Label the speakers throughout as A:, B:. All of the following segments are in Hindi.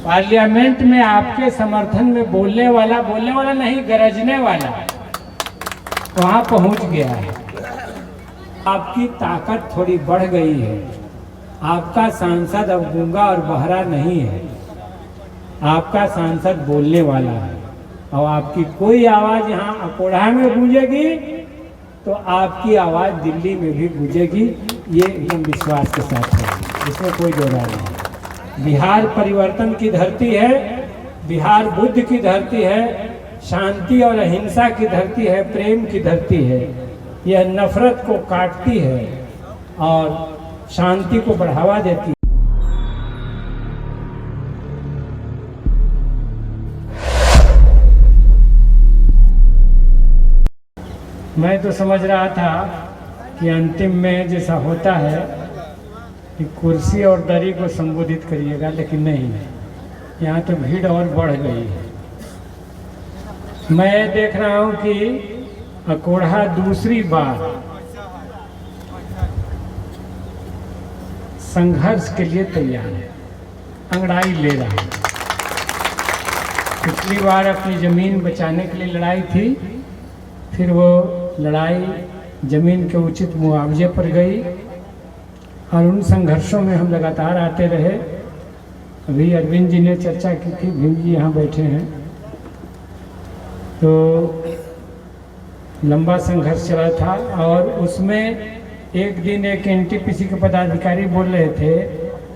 A: पार्लियामेंट में आपके समर्थन में बोलने वाला नहीं, गरजने वाला वहां पहुंच गया है। आपकी ताकत थोड़ी बढ़ गई है। आपका सांसद अब गूंगा और बहरा नहीं है, आपका सांसद बोलने वाला है। और आपकी कोई आवाज यहाँ अकोढ़ा में गूंजेगी तो आपकी आवाज दिल्ली में भी गूंजेगी, ये एकदम विश्वास के साथ है, इसमें कोई दो राय नहीं। बिहार परिवर्तन की धरती है, बिहार बुद्ध की धरती है, शांति और अहिंसा की धरती है, प्रेम की धरती है। यह नफरत को काटती है और शांति को बढ़ावा देती है। मैं तो समझ रहा था कि अंतिम में जैसा होता है कि कुर्सी और दरी को संबोधित करिएगा, लेकिन नहीं, यहाँ तो भीड़ और बढ़ गई है। मैं देख रहा हूँ कि अकोढ़ा दूसरी बार संघर्ष के लिए तैयार है, अंगड़ाई ले रहा है। पिछली बार अपनी जमीन बचाने के लिए लड़ाई थी, फिर वो लड़ाई जमीन के उचित मुआवजे पर गई और उन संघर्षों में हम लगातार आते रहे। अभी अरविंद जी ने चर्चा की थी, भीम जी यहाँ बैठे हैं, तो लंबा संघर्ष चला था। और उसमें एक दिन एक एनटीपीसी के पदाधिकारी बोल रहे थे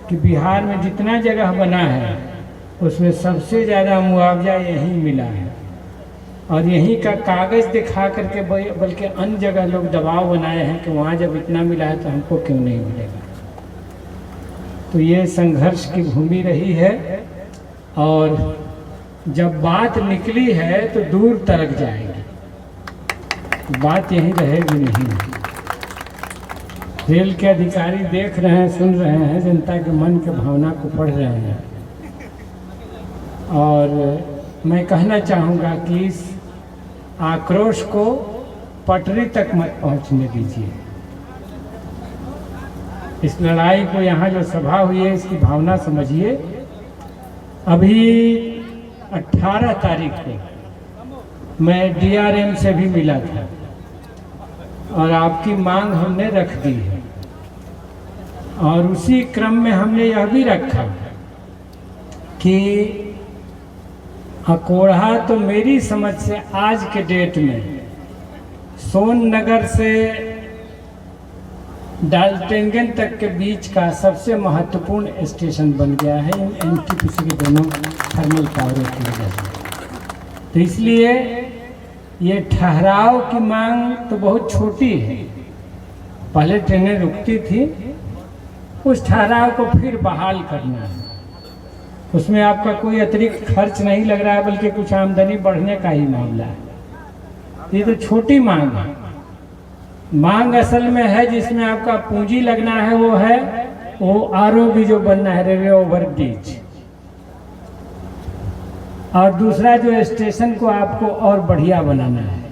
A: कि बिहार में जितना जगह बना है उसमें सबसे ज़्यादा मुआवजा यहीं मिला है, और यहीं का कागज़ दिखा करके बल्कि अन्य जगह लोग दबाव बनाए हैं कि वहाँ जब इतना मिला है तो हमको क्यों नहीं मिलेगा। तो ये संघर्ष की भूमि रही है, और जब बात निकली है तो दूर तक जाएगी, बात यहीं रहेगी नहीं। रेल के अधिकारी देख रहे हैं, सुन रहे हैं, जनता के मन के भावना को पढ़ रहे हैं। और मैं कहना चाहूँगा कि इस आक्रोश को पटरी तक मत पहुँचने दीजिए। इस लड़ाई को, यहाँ जो सभा हुई है, इसकी भावना समझिए। अभी 18 तारीख को मैं डीआरएम से भी मिला था और आपकी मांग हमने रख दी है, और उसी क्रम में हमने यह भी रखा कि अकोढ़ा तो मेरी समझ से आज के डेट में सोननगर से डाल्टनगंज तक के बीच का सबसे महत्वपूर्ण स्टेशन बन गया है इन एनटीपीसी के दोनों थर्मल पावरों की वजह से। तो इसलिए ये ठहराव की मांग तो बहुत छोटी है। पहले ट्रेनें रुकती थी, उस ठहराव को फिर बहाल करना है। उसमें आपका कोई अतिरिक्त खर्च नहीं लग रहा है, बल्कि कुछ आमदनी बढ़ने का ही मामला है। ये तो छोटी मांग है। मांग असल में है जिसमें आपका पूंजी लगना है, वो आरओबी जो बनना है, रेलवे ओवरब्रिज, और दूसरा जो स्टेशन को आपको और बढ़िया बनाना है,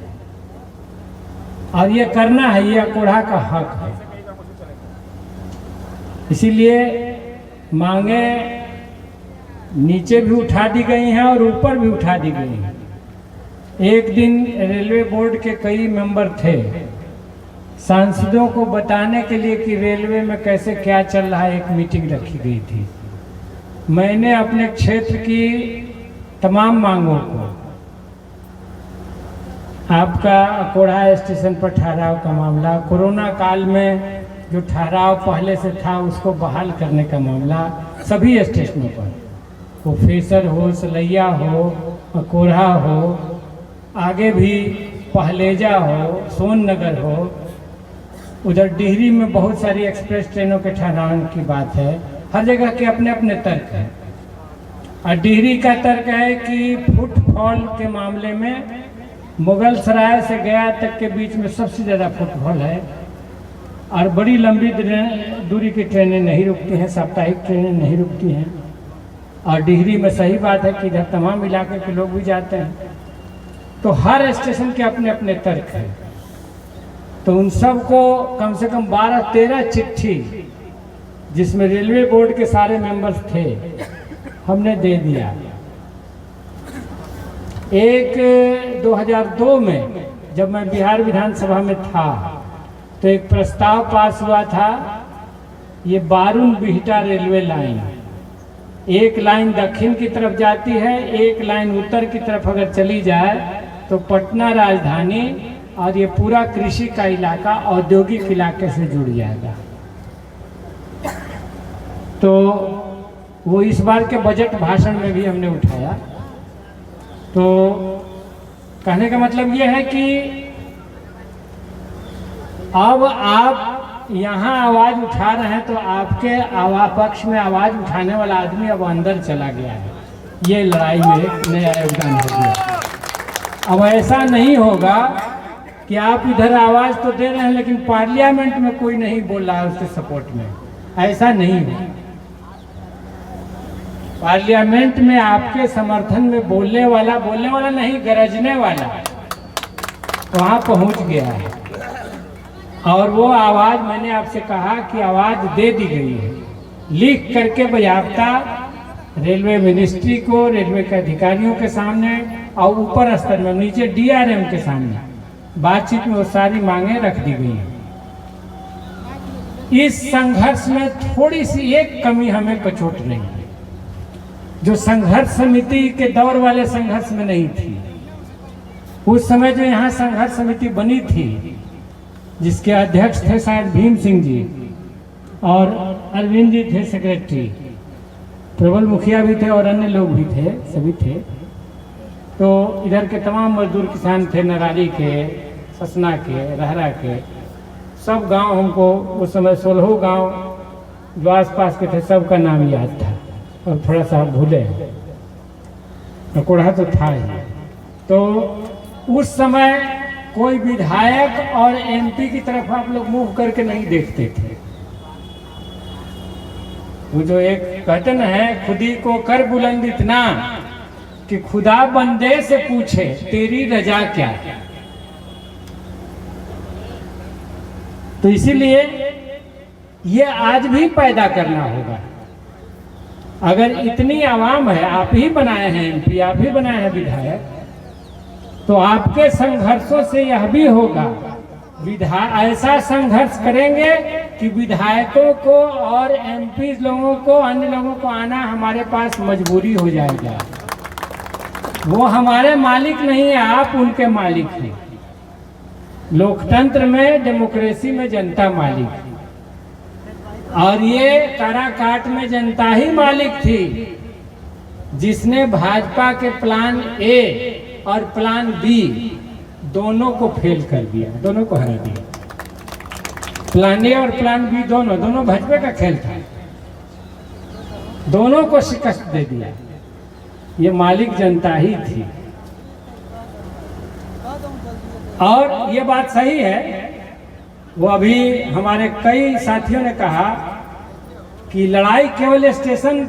A: और ये करना है, ये अकोढ़ा का हक है। इसीलिए मांगे नीचे भी उठा दी गई हैं और ऊपर भी उठा दी गई हैं। एक दिन रेलवे बोर्ड के कई मेंबर थे, सांसदों को बताने के लिए कि रेलवे में कैसे क्या चल रहा है, एक मीटिंग रखी गई थी। मैंने अपने क्षेत्र की तमाम मांगों को, आपका अकोढ़ा स्टेशन पर ठहराव का मामला, कोरोना काल में जो ठहराव पहले से था उसको बहाल करने का मामला, सभी स्टेशनों पर, वो फेसर हो, सलैया हो, अकोढ़ा हो, आगे भी पहलेजा हो, सोननगर हो, उधर डिहरी में बहुत सारी एक्सप्रेस ट्रेनों के ठहराव की बात है। हर जगह के अपने अपने तर्क हैं। और डिहरी का तर्क है कि फुटफॉल के मामले में मुगल सराय से गया तक के बीच में सबसे ज़्यादा फुटफॉल है, और बड़ी लंबी दूरी की ट्रेनें नहीं रुकती हैं, साप्ताहिक ट्रेनें नहीं रुकती हैं। और डिहरी में सही बात है कि इधर तमाम इलाके के लोग भी जाते हैं। तो हर स्टेशन के अपने अपने तर्क हैं। तो उन सब को कम से कम 12-13 चिट्ठी, जिसमें रेलवे बोर्ड के सारे मेंबर्स थे, हमने दे दिया। एक 2002 में जब मैं बिहार विधानसभा में था तो एक प्रस्ताव पास हुआ था, ये बारून बिहटा रेलवे लाइन, एक लाइन दक्षिण की तरफ जाती है, एक लाइन उत्तर की तरफ अगर चली जाए तो पटना राजधानी और ये पूरा कृषि का इलाका औद्योगिक इलाके से जुड़ जाएगा। तो वो इस बार के बजट भाषण में भी हमने उठाया। तो कहने का मतलब ये है कि अब आप यहाँ आवाज उठा रहे हैं तो आपके पक्ष में आवाज उठाने वाला आदमी अब अंदर चला गया है, ये लड़ाई में एक नया योगदान हो गया। अब ऐसा नहीं होगा कि आप इधर आवाज तो दे रहे हैं लेकिन पार्लियामेंट में कोई नहीं बोल रहा है उसके सपोर्ट में, ऐसा नहीं है। पार्लियामेंट में आपके समर्थन में बोलने वाला नहीं, गरजने वाला वहां पहुंच गया है। और वो आवाज, मैंने आपसे कहा कि आवाज दे दी गई है, लिख करके बाकायदा रेलवे मिनिस्ट्री को, रेलवे के अधिकारियों के सामने और ऊपर स्तर में नीचे डीआरएम के सामने बातचीत में वो सारी मांगे रख दी गई हैं। इस संघर्ष में थोड़ी सी एक कमी हमें पछोट रही है, जो संघर्ष समिति के दौर वाले संघर्ष में नहीं थी। उस समय जो यहाँ संघर्ष समिति बनी थी, जिसके अध्यक्ष थे शायद भीम सिंह जी और अरविंद जी थे सेक्रेटरी, प्रबल मुखिया भी थे और अन्य लोग भी थे, सभी थे। तो इधर के तमाम मजदूर किसान थे, नरारी के, ससना के, रहरा के, सब गांव हमको उस समय 16 गांव जो आसपास के थे सबका नाम याद था और थोड़ा सा भूले, कोढ़ा तो था ही। तो उस समय कोई विधायक और एमपी की तरफ आप लोग मुंह करके नहीं देखते थे। वो जो एक कहते न है, खुदी को कर बुलंद इतना कि खुदा बंदे से पूछे तेरी रजा क्या है। तो इसीलिए ये आज भी पैदा करना होगा। अगर इतनी आवाम है, आप ही बनाए हैं एमपी, आप ही बनाए हैं विधायक, तो आपके संघर्षों से यह भी होगा, ऐसा संघर्ष करेंगे कि विधायकों को और एमपी लोगों को, अन्य लोगों को आना हमारे पास मजबूरी हो जाएगा। वो हमारे मालिक नहीं है, आप उनके मालिक हैं। लोकतंत्र में, डेमोक्रेसी में जनता मालिक है, और ये काराकाट में जनता ही मालिक थी, जिसने भाजपा के प्लान ए और प्लान बी दोनों को फेल कर दिया, दोनों को हरा दिया। प्लान ए और प्लान बी दोनों भाजपा का खेल था, दोनों को शिकस्त दे दिया। ये मालिक जनता ही थी। और ये बात सही है, वो अभी हमारे कई साथियों ने कहा कि लड़ाई केवल स्टेशन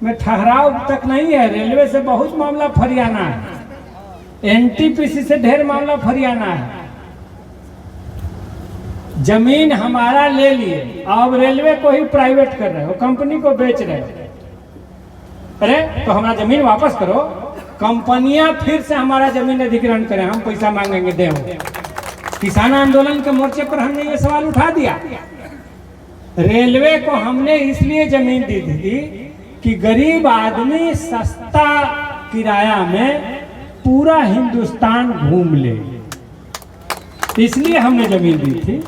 A: में ठहराव तक नहीं है, रेलवे से बहुत मामला फरियाना है, एनटीपीसी से ढेर मामला फरियाना है। जमीन हमारा ले लिए, अब रेलवे को ही प्राइवेट कर रहे हो, कंपनी को बेच रहे हो। अरे तो हमारा जमीन वापस करो, कंपनियां फिर से हमारा जमीन अधिग्रहण करें, हम पैसा मांगेंगे, दे। किसान आंदोलन के मोर्चे पर हमने ये सवाल उठा दिया। रेलवे को हमने इसलिए जमीन दी थी कि गरीब आदमी सस्ता किराया में पूरा हिंदुस्तान घूम ले, इसलिए हमने जमीन दी थी।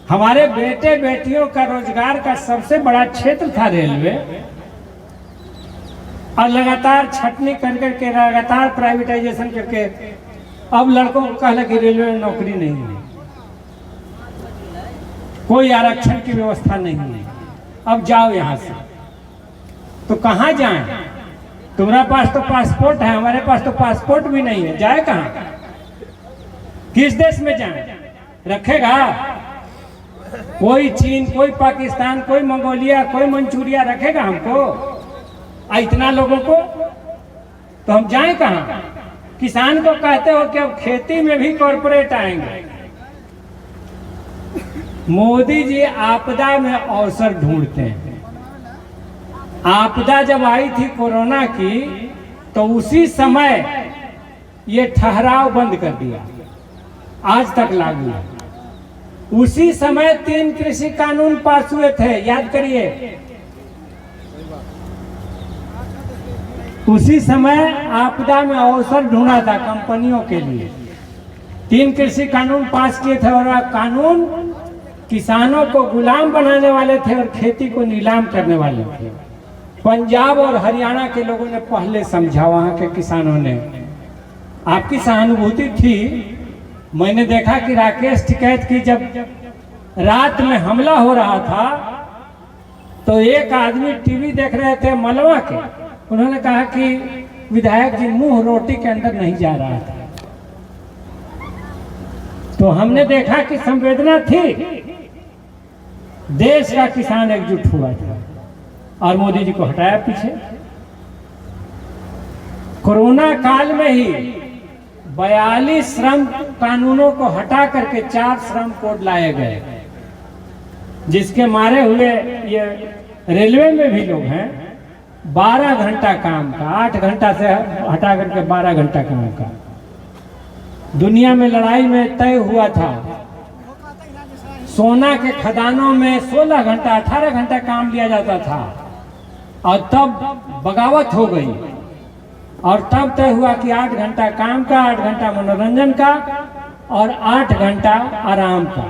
A: हमारे बेटे बेटियों का रोजगार का सबसे बड़ा क्षेत्र था रेलवे, और लगातार छटनी कर करके, लगातार प्राइवेटाइजेशन करके अब लड़कों को कहला कि रेलवे में नौकरी नहीं है, कोई आरक्षण की व्यवस्था नहीं है, अब जाओ यहां से। तो कहां जाएं? तुम्हारा पास तो पासपोर्ट है, हमारे पास तो पासपोर्ट भी नहीं है, जाए कहां? किस देश में जाएं? रखेगा कोई चीन, कोई पाकिस्तान, कोई मंगोलिया, कोई मंचूरिया रखेगा हमको? इतना लोगों को, तो हम जाएं कहां? किसान को कहते हो कि अब खेती में भी कॉर्पोरेट आएंगे। मोदी जी आपदा में अवसर ढूंढते हैं, आपदा जब आई थी कोरोना की, तो उसी समय ये ठहराव बंद कर दिया, आज तक लागू है। उसी समय 3 कृषि कानून पास हुए थे, याद करिए। उसी समय आपदा में अवसर ढूंढा था कंपनियों के लिए, 3 कृषि कानून पास किए थे, और वह कानून किसानों को गुलाम बनाने वाले थे और खेती को नीलाम करने वाले थे। पंजाब और हरियाणा के लोगों ने पहले समझा, वहां के किसानों ने। आपकी सहानुभूति थी। मैंने देखा कि राकेश टिकैत की जब रात में हमला हो रहा था, तो एक आदमी टीवी देख रहे थे मलवा के, उन्होंने कहा कि विधायक जी मुंह रोटी के अंदर नहीं जा रहा था। तो हमने देखा कि संवेदना थी, देश का किसान एकजुट हुआ था और मोदी जी को हटाया पीछे। कोरोना काल में ही 42 श्रम कानूनों को हटा करके 4 श्रम कोड लाए गए, जिसके मारे हुए ये रेलवे में भी लोग हैं। 12 घंटा काम का, 8 घंटा से हटा करके 12 घंटा काम का। दुनिया में लड़ाई में तय हुआ था, सोना के खदानों में 16 घंटा 18 घंटा काम लिया जाता था, और तब बगावत हो गई, और तब तय हुआ कि 8 घंटा काम का, 8 घंटा मनोरंजन का और 8 घंटा आराम का।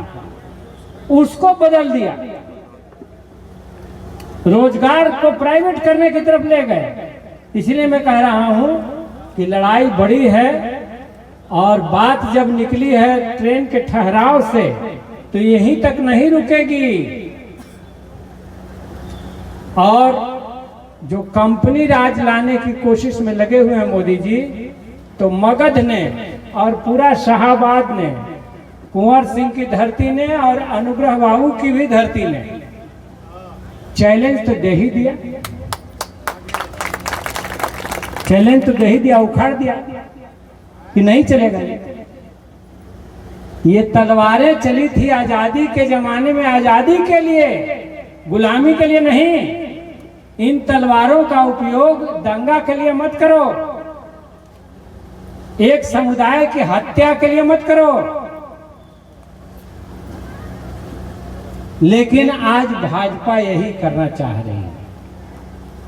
A: उसको बदल दिया, रोजगार को प्राइवेट करने की तरफ ले गए। इसलिए मैं कह रहा हूं कि लड़ाई बड़ी है, और बात जब निकली है ट्रेन के ठहराव से, तो यहीं तक नहीं रुकेगी। और जो कंपनी राज लाने की कोशिश में लगे हुए हैं मोदी जी, तो मगध ने और पूरा शाहाबाद ने, कुंवर सिंह की धरती ने और अनुग्रह बाबू की भी धरती ने चैलेंज तो दे ही दिया, चैलेंज तो दे ही दिया, उखाड़ दिया कि नहीं चलेगा। ये तलवारें चली थी आजादी के जमाने में, आजादी के लिए, गुलामी के लिए नहीं। इन तलवारों का उपयोग दंगा के लिए मत करो, एक समुदाय की हत्या के लिए मत करो। लेकिन आज भाजपा यही करना चाह रही है,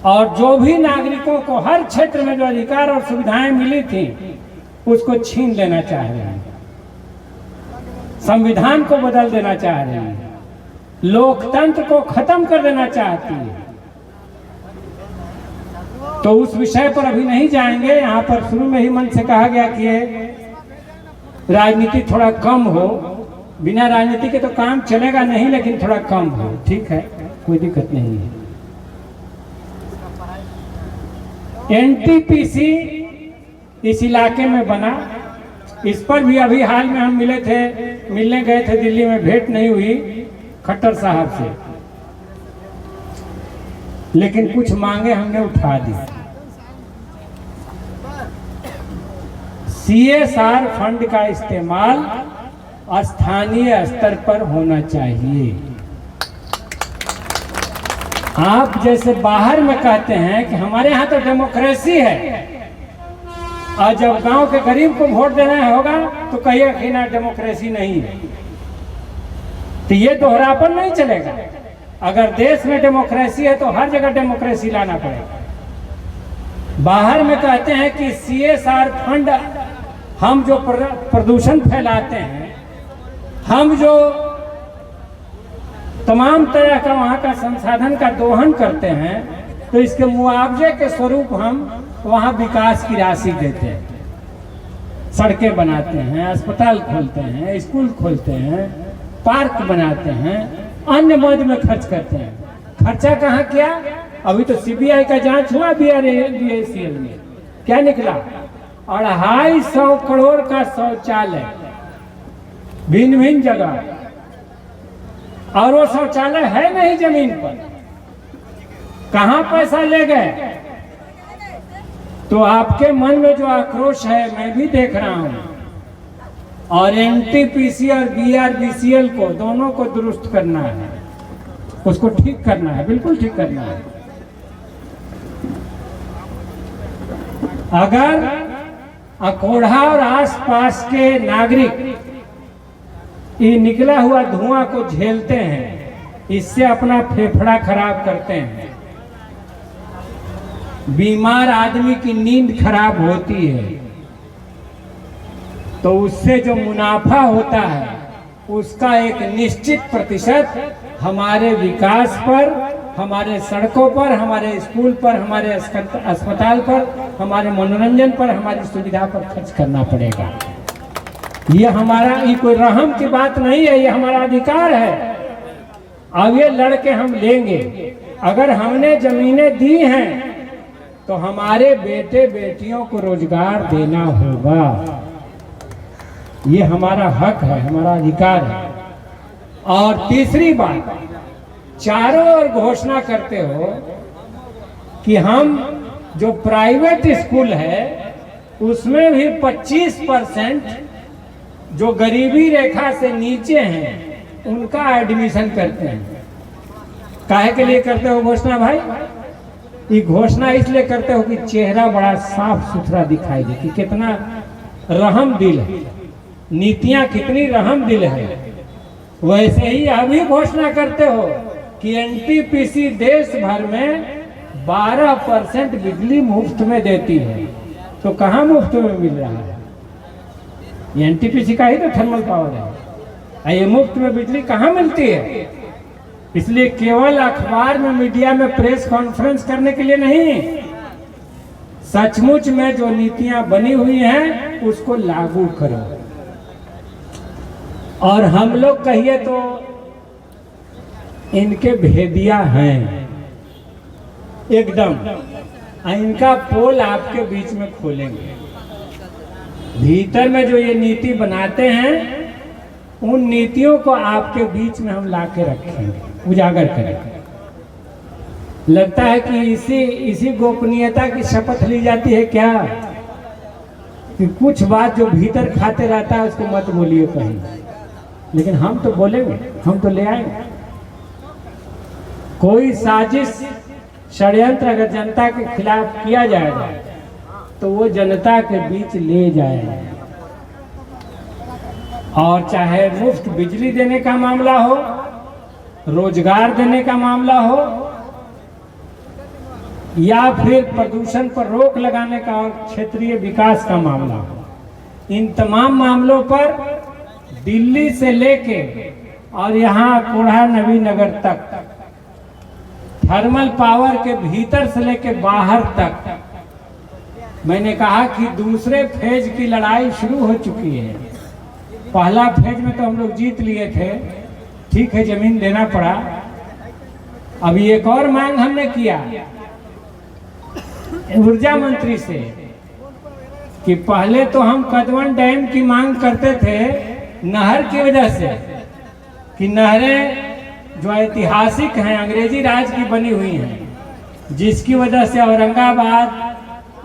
A: और जो भी नागरिकों को हर क्षेत्र में जो अधिकार और सुविधाएं मिली थी, उसको छीन लेना चाह रहे हैं, संविधान को बदल देना चाह रहे हैं, लोकतंत्र को खत्म कर देना चाहती है। तो उस विषय पर अभी नहीं जाएंगे। यहाँ पर शुरू में ही मन से कहा गया कि राजनीति थोड़ा कम हो, बिना राजनीति के तो काम चलेगा नहीं, लेकिन थोड़ा कम हो। ठीक है, कोई दिक्कत नहीं है। एनटीपीसी इस इलाके में बना, इस पर भी अभी हाल में हम मिलने गए थे दिल्ली में, भेंट नहीं हुई खट्टर साहब से, लेकिन कुछ मांगे हमने उठा दी। सीएसआर फंड का इस्तेमाल स्थानीय स्तर पर होना चाहिए। आप जैसे बाहर में कहते हैं कि हमारे यहाँ तो डेमोक्रेसी है, और जब गांव के गरीब को वोट देना होगा तो कहिए कि ना डेमोक्रेसी नहीं है। तो ये दोहरापन नहीं चलेगा। अगर देश में डेमोक्रेसी है तो हर जगह डेमोक्रेसी लाना पड़ेगा। बाहर में कहते हैं कि सीएसआर फंड, हम जो प्रदूषण फैलाते हैं, हम जो तमाम तरह का वहाँ का संसाधन का दोहन करते हैं, तो इसके मुआवजे के स्वरूप हम वहाँ विकास की राशि देते हैं, सड़कें बनाते हैं, अस्पताल खोलते हैं, स्कूल खोलते हैं, पार्क बनाते हैं, अन्य मद में खर्च करते हैं। खर्चा कहाँ किया? अभी तो सीबीआई का जांच हुआ बीआईसीएल में, क्या निकला? 250 करोड़ का शौचालय भिन्न भिन्न जगह, और वो शौचालय है नहीं जमीन पर, कहाँ पैसा ले गए? तो आपके मन में जो आक्रोश है मैं भी देख रहा हूं, और एनटीपीसी और बीआरबीसीएल को दोनों को दुरुस्त करना है, उसको ठीक करना है, बिल्कुल ठीक करना है। अगर अकोढ़ा और आसपास के नागरिक ये निकला हुआ धुआं को झेलते हैं, इससे अपना फेफड़ा खराब करते हैं, बीमार आदमी की नींद खराब होती है, तो उससे जो मुनाफा होता है उसका एक निश्चित प्रतिशत हमारे विकास पर, हमारे सड़कों पर, हमारे स्कूल पर, हमारे अस्पताल पर, हमारे मनोरंजन पर, हमारी सुविधा पर खर्च करना पड़ेगा। ये हमारा, ये कोई रहम की बात नहीं है, ये हमारा अधिकार है। अब ये लड़के हम लेंगे। अगर हमने जमीनें दी हैं तो हमारे बेटे बेटियों को रोजगार देना होगा। ये हमारा हक है, हमारा अधिकार है। और तीसरी बात, चारों ओर घोषणा करते हो कि हम जो प्राइवेट स्कूल है उसमें भी 25% जो गरीबी रेखा से नीचे हैं उनका एडमिशन करते हैं। काहे के लिए करते हो घोषणा भाई? ये घोषणा इसलिए करते हो कि चेहरा बड़ा साफ सुथरा दिखाई दे कि कितना रहम दिल है, नीतियां कितनी रहम दिल है। वैसे ही अभी घोषणा करते हो कि एनटीपीसी देश भर में 12% बिजली मुफ्त में देती है, तो कहाँ मुफ्त में मिल रहा है? ये एनटीपीसी का ही तो थर्मल पावर है। ये मुफ्त में बिजली कहाँ मिलती है? इसलिए केवल अखबार में, मीडिया में प्रेस कॉन्फ्रेंस करने के लिए नहीं, सचमुच में जो नीतियां बनी हुई हैं उसको लागू करो। और हम लोग कहिए तो इनके भेदिया हैं एकदम, इनका पोल आपके बीच में खोलेंगे। भीतर में जो ये नीति बनाते हैं उन नीतियों को आपके बीच में हम लाके रखेंगे, उजागर करेंगे। लगता है कि इसी गोपनीयता की शपथ ली जाती है क्या कि कुछ बात जो भीतर खाते रहता है उसको मत बोलिए कहीं, लेकिन हम तो बोलेंगे, हम तो ले आएंगे। कोई साजिश षड्यंत्र अगर जनता के खिलाफ किया जाएगा तो वो जनता के बीच ले जाएगा। और चाहे मुफ्त बिजली देने का मामला हो, रोजगार देने का मामला हो, या फिर प्रदूषण पर रोक लगाने का और क्षेत्रीय विकास का मामला हो, इन तमाम मामलों पर दिल्ली से लेके और यहाँ कोढ़ा नवीनगर तक थर्मल पावर के भीतर से लेके बाहर तक मैंने कहा कि दूसरे फेज की लड़ाई शुरू हो चुकी है। पहला फेज में तो हम लोग जीत लिए थे, ठीक है, जमीन देना पड़ा। अभी एक और मांग हमने किया ऊर्जा मंत्री से कि पहले तो हम कदवन डैम की मांग करते थे नहर की वजह से, कि नहरें जो ऐतिहासिक हैं, अंग्रेजी राज की बनी हुई हैं, जिसकी वजह से औरंगाबाद,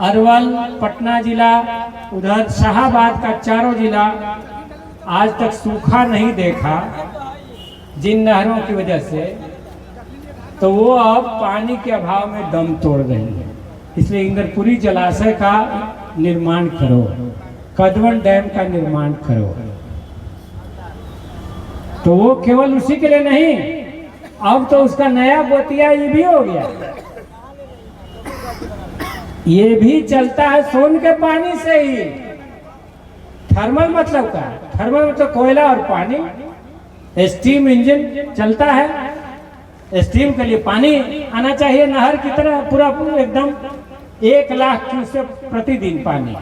A: अरवल, पटना जिला, उधर शाहाबाद का चारों जिला आज तक सूखा नहीं देखा, जिन नहरों की वजह से, तो वो अब पानी के अभाव में दम तोड़ रही है। इसलिए इंदरपुरी जलाशय का निर्माण करो, कदवन डैम का निर्माण करो। तो वो केवल उसी के लिए नहीं, अब तो उसका नया बोतिया ये भी हो गया, ये भी चलता है सोन के पानी से ही। थर्मल मतलब क्या? थर्मल मतलब कोयला और पानी। स्टीम इंजन चलता है, स्टीम के लिए पानी आना चाहिए नहर की तरह, पूरा एकदम 1 लाख क्यूसेक प्रतिदिन पानी,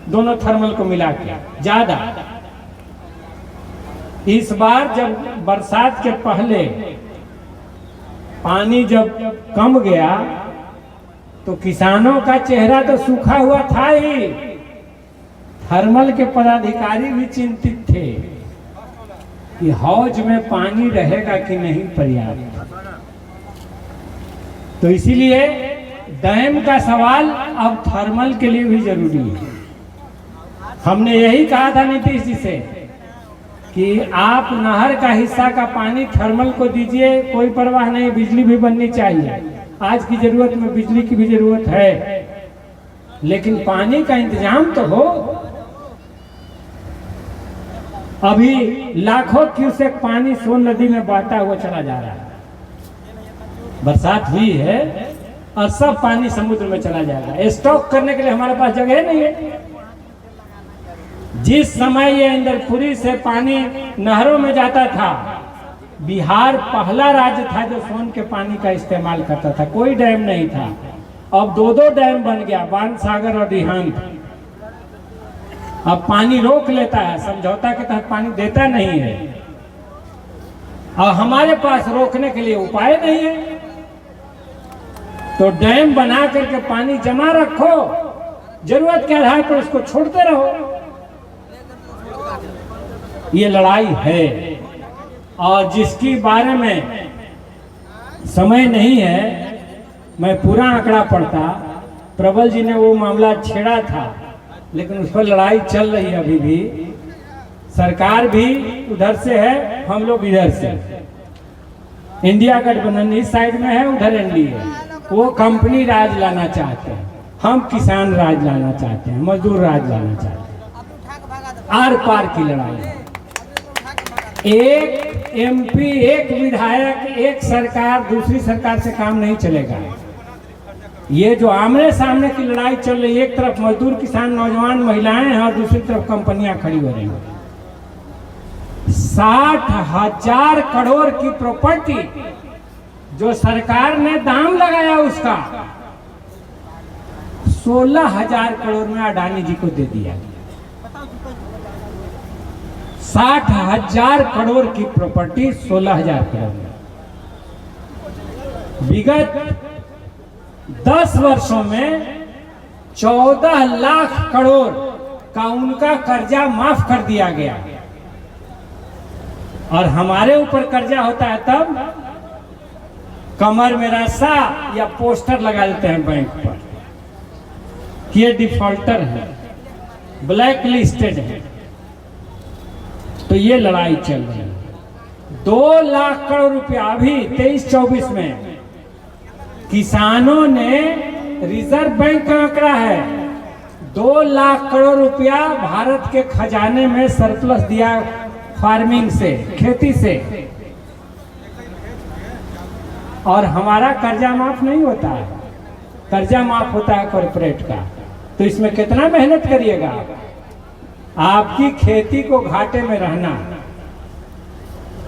A: दोनों थर्मल को मिला के ज्यादा। इस बार जब बरसात के पहले पानी जब कम गया तो किसानों का चेहरा तो सूखा हुआ था ही, थर्मल के पदाधिकारी भी चिंतित थे कि हौज में पानी रहेगा कि नहीं पर्याप्त। तो इसीलिए डैम का सवाल अब थर्मल के लिए भी जरूरी है। हमने यही कहा था नीतीश जी से कि आप नहर का हिस्सा का पानी थर्मल को दीजिए, कोई परवाह नहीं, बिजली भी बननी चाहिए। आज की जरूरत में बिजली की भी जरूरत है, लेकिन पानी का इंतजाम तो हो। अभी लाखों क्यूसेक पानी सोन नदी में बहता हुआ चला जा रहा है। बरसात हुई है और सब पानी समुद्र में चला जाएगा। स्टॉक करने के लिए हमारे पास जगह नहीं है। जिस समय ये इंद्रपुरी से पानी नहरों में जाता था, बिहार पहला राज्य था जो सोन के पानी का इस्तेमाल करता था। कोई डैम नहीं था। अब 2-2 डैम बन गया, बाणसागर और रिहांद। अब पानी रोक लेता है, समझौता के तहत पानी देता नहीं है। और हमारे पास रोकने के लिए उपाय नहीं है। तो डैम बना करके पानी जमा रखो, जरूरत के आधार पर उसको छोड़ते रहो। ये लड़ाई है और जिसकी बारे में समय नहीं है, मैं पूरा आंकड़ा पढ़ता। प्रबल जी ने वो मामला छेड़ा था, लेकिन उस पर लड़ाई चल रही है अभी भी। सरकार भी उधर से है, हम लोग इधर से। इंडिया गठबंधन इस साइड में है, उधर एनडीए। वो कंपनी राज लाना चाहते हैं, हम किसान राज लाना चाहते हैं, मजदूर राज लाना चाहते हैं। आर पार की लड़ाई है। एक एमपी, एक विधायक, एक सरकार दूसरी सरकार से काम नहीं चलेगा। ये जो आमने सामने की लड़ाई चल रही है, एक तरफ मजदूर, किसान, नौजवान, महिलाएं हैं और दूसरी तरफ कंपनियां खड़ी हो रही हैं। 60,000 करोड़ की प्रॉपर्टी जो सरकार ने दाम लगाया, उसका 16,000 करोड़ में अडानी जी को दे दिया। 60,000 करोड़ की प्रॉपर्टी 16,000 करोड़ में। विगत 10 वर्षों में 14 लाख करोड़ का उनका कर्जा माफ कर दिया गया। और हमारे ऊपर कर्जा होता है तब कमर में रस्सा या पोस्टर लगा देते हैं बैंक पर कि ये डिफॉल्टर है, ब्लैक लिस्टेड है। तो ये लड़ाई चल रही है। 2 लाख करोड़ रुपया अभी 23-24 में किसानों ने, रिजर्व बैंक का आंकड़ा है, 2 लाख करोड़ रुपया भारत के खजाने में सरप्लस दिया फार्मिंग से, खेती से। और हमारा कर्जा माफ नहीं होता है, कर्जा माफ होता है कॉर्पोरेट का। तो इसमें कितना मेहनत करिएगा। आपकी खेती को घाटे में रहना,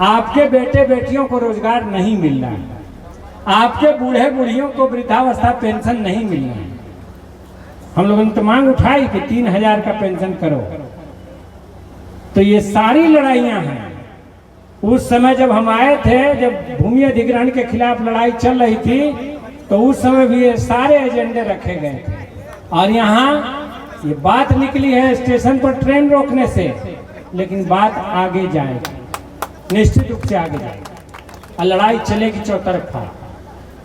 A: आपके बेटे बेटियों को रोजगार नहीं मिलना, आपके बूढ़े बूढ़ियों को वृद्धावस्था पेंशन नहीं मिलना। हम लोगों ने तो मांग उठाई कि 3,000 का पेंशन करो। तो ये सारी लड़ाइयां हैं। उस समय जब हम आए थे, जब भूमि अधिग्रहण के खिलाफ लड़ाई चल रही थी, तो उस समय भी ये सारे एजेंडे रखे गए थे। और यहाँ ये बात निकली है स्टेशन पर ट्रेन रोकने से, लेकिन बात आगे जाएगी, निश्चित रूप से आगे जाएगी और लड़ाई चलेगी चौतरफा।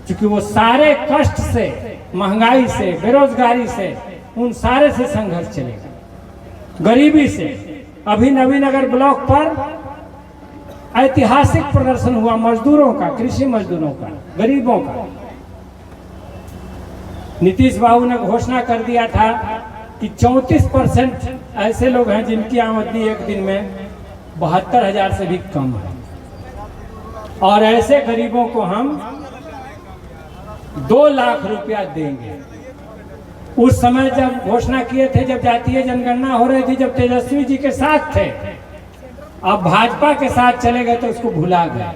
A: क्योंकि वो सारे कष्ट से, महंगाई से, बेरोजगारी से, उन सारे से संघर्ष चलेगा। गरीबी से अभी नवीनगर ब्लॉक पर ऐतिहासिक प्रदर्शन हुआ मजदूरों का, कृषि मजदूरों का, गरीबों का। नीतीश बाबू ने घोषणा कर दिया था कि 34% ऐसे लोग हैं जिनकी आमदनी एक दिन में 72,000 से भी कम है। और ऐसे गरीबों को हम 2 लाख रुपया देंगे। उस समय जब घोषणा किए थे, जब जातीय जनगणना हो रही थी, जब तेजस्वी जी के साथ थे, अब भाजपा के साथ चले गए तो उसको भुला गए।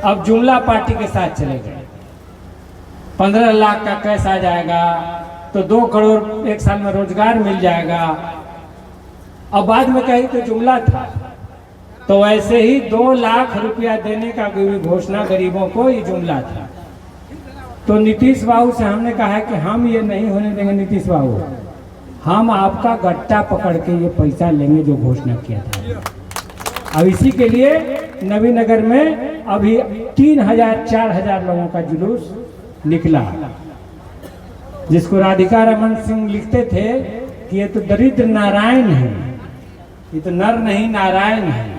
A: अब जुमला पार्टी के साथ चले गए। 15 लाख का कैश आ जाएगा तो 2 करोड़ एक साल में रोजगार मिल जाएगा। अब बाद में कही तो जुमला था। तो ऐसे ही 2 लाख रुपया देने का घोषणा गरीबों को, ये जुमला था। तो नीतीश बाबू से हमने कहा है कि हम ये नहीं होने देंगे। नीतीश बाबू, हम आपका गट्टा पकड़ के ये पैसा लेंगे जो घोषणा किया था। अब इसी के लिए नवीनगर में अभी 3,000-4,000 लोगों का जुलूस निकला, जिसको राधिका रमन सिंह लिखते थे कि ये तो दरिद्र नारायण है, ये तो नर नहीं नारायण है।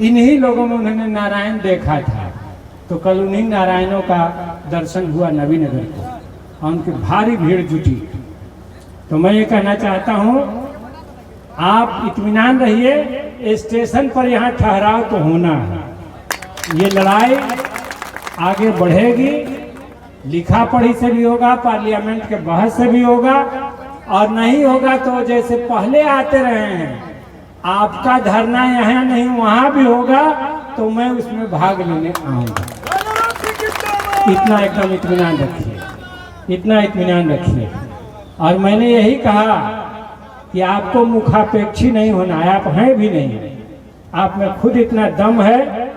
A: इन्हीं लोगों में उन्होंने नारायण देखा था। तो कल उन्हीं नारायणों का दर्शन हुआ नवीनगर को। और उनकी भारी भीड़ जुटी। तो मैं ये कहना चाहता हूँ, आप इत्मीनान रहिए, स्टेशन पर यहाँ ठहराव तो होना है। ये लड़ाई आगे बढ़ेगी, लिखा पढ़ी से भी होगा, पार्लियामेंट के बहस से भी होगा, और नहीं होगा तो जैसे पहले आते रहे हैं, आपका धरना यहाँ नहीं वहाँ भी होगा तो मैं उसमें भाग लेने आऊँगा। इतना एकदम इत्मीनान रखिए, इतना इत्मीनान रखिए। और मैंने यही कहा कि आपको मुखापेक्षी नहीं होना है, आप हैं भी नहीं, आप में खुद इतना दम है।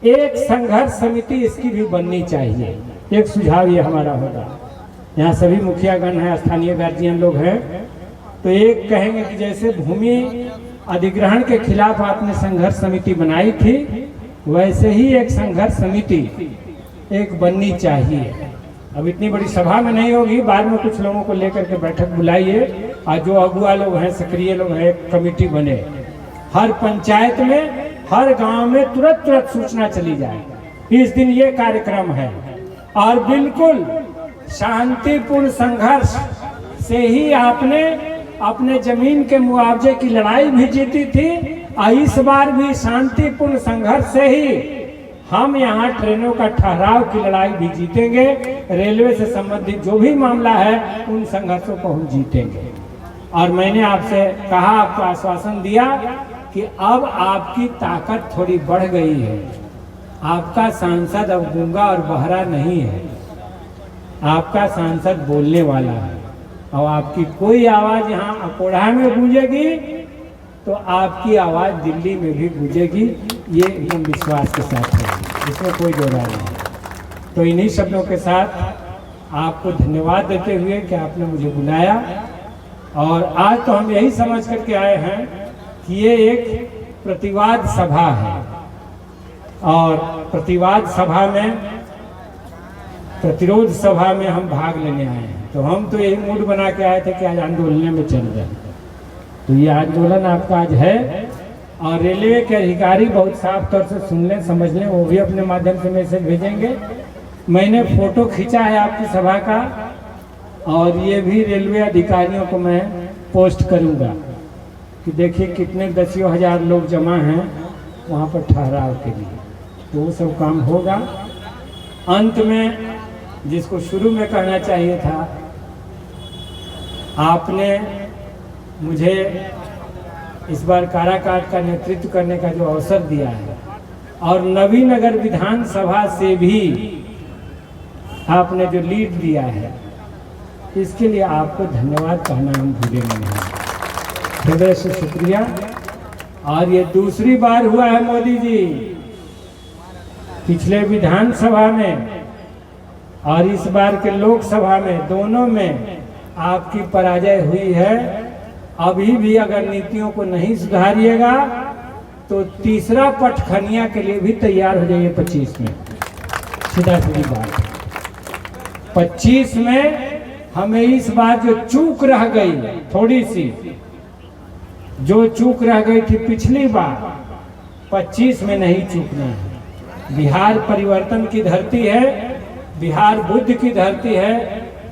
A: एक संघर्ष समिति इसकी भी बननी चाहिए। एक सुझाव ये हमारा होगा, यहाँ सभी मुखियागण हैं, स्थानीय गार्जियन लोग हैं, तो एक कहेंगे कि जैसे भूमि अधिग्रहण के खिलाफ आपने संघर्ष समिति बनाई थी, वैसे ही एक संघर्ष समिति एक बननी चाहिए। अब इतनी बड़ी सभा में नहीं होगी, बाद में कुछ लोगों को लेकर के बैठक बुलाइए, और जो अगुआ लोग हैं, सक्रिय लोग हैं, एक कमेटी बने। हर पंचायत में, हर गांव में तुरंत सूचना चली जाए, इस दिन ये कार्यक्रम है। और बिल्कुल शांतिपूर्ण संघर्ष से ही आपने अपने जमीन के मुआवजे की लड़ाई भी जीती थी, और इस बार भी शांतिपूर्ण संघर्ष से ही हम यहाँ ट्रेनों का ठहराव की लड़ाई भी जीतेंगे। रेलवे से संबंधित जो भी मामला है, उन संघर्षों को हम जीतेंगे। और मैंने आपसे कहा, आपको आश्वासन दिया कि अब आपकी ताकत थोड़ी बढ़ गई है। आपका सांसद अब गूंगा और बहरा नहीं है, आपका सांसद बोलने वाला है, और आपकी कोई आवाज़ यहाँ अकोढ़ा में गूंजेगी तो आपकी आवाज़ दिल्ली में भी गूंजेगी। ये एकदम विश्वास के साथ है, इसमें कोई दो राय नहीं। तो इन्हीं शब्दों के साथ आपको धन्यवाद देते हुए कि आपने मुझे बुलाया, और आज तो हम यही समझ करके आए हैं कि ये एक प्रतिवाद सभा है, और प्रतिवाद सभा में, प्रतिरोध सभा में हम भाग लेने आए हैं। तो हम तो यही मूड बना के आए थे कि आज आंदोलन में चल जाए। तो ये आंदोलन आपका आज है, और रेलवे के अधिकारी बहुत साफ तौर से सुन लें, समझ लें, वो भी अपने माध्यम से मैसेज भेजेंगे। मैंने फोटो खींचा है आपकी सभा का, और ये भी रेलवे अधिकारियों को मैं पोस्ट करूंगा कि देखिए कितने दसियों हजार लोग जमा हैं वहाँ पर ठहराव के लिए। तो वो सब काम होगा। अंत में जिसको शुरू में कहना चाहिए था, आपने मुझे इस बार काराकाट का नेतृत्व करने का जो अवसर दिया है, और नवीनगर विधानसभा से भी आपने जो लीड दिया है, इसके लिए आपको धन्यवाद कहना हम भूलेंगे नहीं। हृदय से शुक्रिया। और ये दूसरी बार हुआ है मोदी जी, पिछले विधानसभा में और इस बार के लोकसभा में, दोनों में आपकी पराजय हुई है। अभी भी अगर नीतियों को नहीं सुधारिएगा तो तीसरा पटखनिया के लिए भी तैयार हो जाइए 25 में। सीधा सीधी बात, 25 में हमें इस बार जो चूक रह गई, थोड़ी सी जो चूक रह गई थी पिछली बार, 25 में नहीं चूकना है। बिहार परिवर्तन की धरती है, बिहार बुद्ध की धरती है,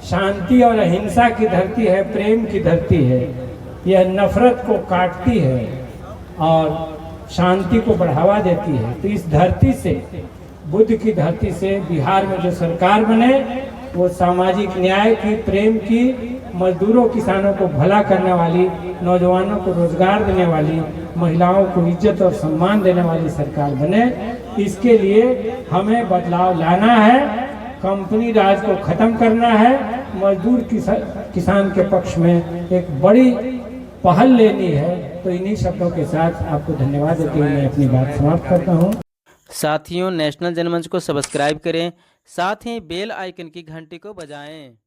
A: शांति और अहिंसा की धरती है, प्रेम की धरती है। यह नफरत को काटती है और शांति को बढ़ावा देती है। तो इस धरती से, बुद्ध की धरती से बिहार में जो सरकार बने, वो सामाजिक न्याय की, प्रेम की, मजदूरों किसानों को भला करने वाली, नौजवानों को रोजगार देने वाली, महिलाओं को इज्जत और सम्मान देने वाली सरकार बने। इसके लिए हमें बदलाव लाना है, कंपनी राज को खत्म करना है, मजदूर किसान के पक्ष में एक बड़ी पहल लेनी है। तो इन्हीं शब्दों के साथ आपको धन्यवाद देते हुए मैं अपनी बात समाप्त करता हूँ।
B: साथियों, नेशनल जनमंच को सब्सक्राइब करें, साथ ही बेल आइकन की घंटी को बजाएं।